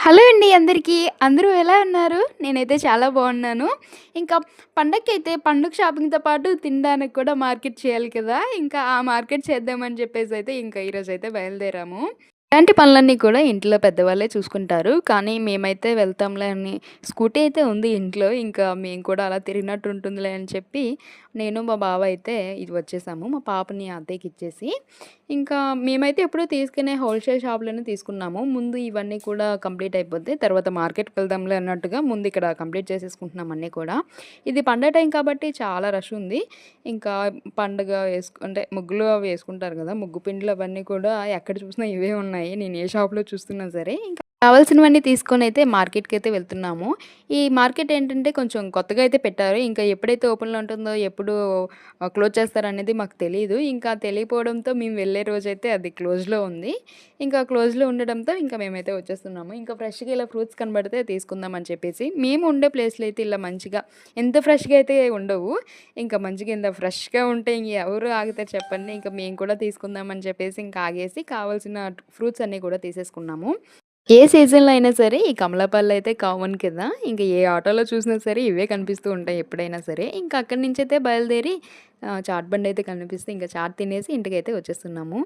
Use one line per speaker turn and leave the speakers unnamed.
Hello అండి అందరికీ. అందరూ ఎలా ఉన్నారు? నేనైతే చాలా బాగున్నాను. ఇంకా పండగకైతే పండుగ షాపింగ్‌తో పాటు తినడానికి కూడా మార్కెట్ చేయాలి కదా! ఇంకా ఆ మార్కెట్ చేద్దామని చెప్పేసైతే ఇంకా ఈరోజైతే బయలుదేరాము. ఇలాంటి పనులన్నీ కూడా ఇంట్లో పెద్దవాళ్ళే చూసుకుంటారు. కానీ మేమైతే వెళ్తాంలే అని స్కూటీ అయితే ఉంది ఇంట్లో. ఇంకా మేము కూడా అలా తిరిగినట్టు ఉంటుందిలే అని చెప్పి నేను, మా బావ అయితే ఇది వచ్చేసాము. మా పాపని అద్దెకిచ్చేసి. ఇంకా మేమైతే ఎప్పుడూ తీసుకునే హోల్‌సేల్ షాప్‌లోనే తీసుకున్నాము. ముందు ఇవన్నీ కూడా కంప్లీట్ అయిపోతే తర్వాత మార్కెట్‌కి వెళ్దాంలే అన్నట్టుగా ముందు ఇక్కడ కంప్లీట్ చేసేసుకుంటున్నాం అన్నీ కూడా. ఇది పండగ టైం కాబట్టి చాలా రష్ ఉంది. ఇంకా పండగ అంటే ముగ్గులు అవి వేసుకుంటారు గదా! ముగ్గు పిండిలు అవన్నీ కూడా ఎక్కడ చూసినా ఇవే ఉన్నాయి. నేను ఏ షాప్‌లో చూస్తున్నా సరే. ఇంకా కావాల్సినవన్నీ తీసుకొనైతే మార్కెట్‌కైతే వెళ్తున్నాము. ఈ మార్కెట్ ఏంటంటే కొంచెం కొత్తగా అయితే పెట్టారు. ఇంకా ఎప్పుడైతే ఓపెన్‌లో ఉంటుందో, ఎప్పుడు క్లోజ్ చేస్తారనేది మాకు తెలీదు. ఇంకా తెలియపోవడంతో మేము వెళ్ళే రోజైతే అది క్లోజ్‌లో ఉంది. ఇంకా క్లోజ్‌లో ఉండడంతో ఇంకా మేమైతే వచ్చేస్తున్నాము. ఇంకా ఫ్రెష్‌గా ఇలా ఫ్రూట్స్ కనబడితే తీసుకుందాం అని చెప్పేసి. మేము ఉండే ప్లేస్‌లో అయితే ఇలా మంచిగా ఎంత ఫ్రెష్‌గా అయితే ఉండవు. ఇంకా మంచిగా ఇంత ఫ్రెష్‌గా ఉంటే ఇంక ఎవరు ఆగుతారు చెప్పండి. ఇంక మేము కూడా తీసుకుందాం అని చెప్పేసి ఇంకా ఆగేసి కావాల్సిన ఫ్రూట్స్ అన్నీ కూడా తీసేసుకున్నాము. ఏ సీజన్‌లో అయినా సరే ఈ కమలాపళ్ళయితే కామన్ కదా! ఇంక ఏ ఆటోలో చూసినా సరే ఇవే కనిపిస్తూ ఉంటాయి ఎప్పుడైనా సరే. ఇంకా అక్కడి నుంచైతే బయలుదేరి చాట్ బండయితే కనిపిస్తే ఇంక చాట్ తినేసి ఇంటికైతే వచ్చేస్తున్నాము.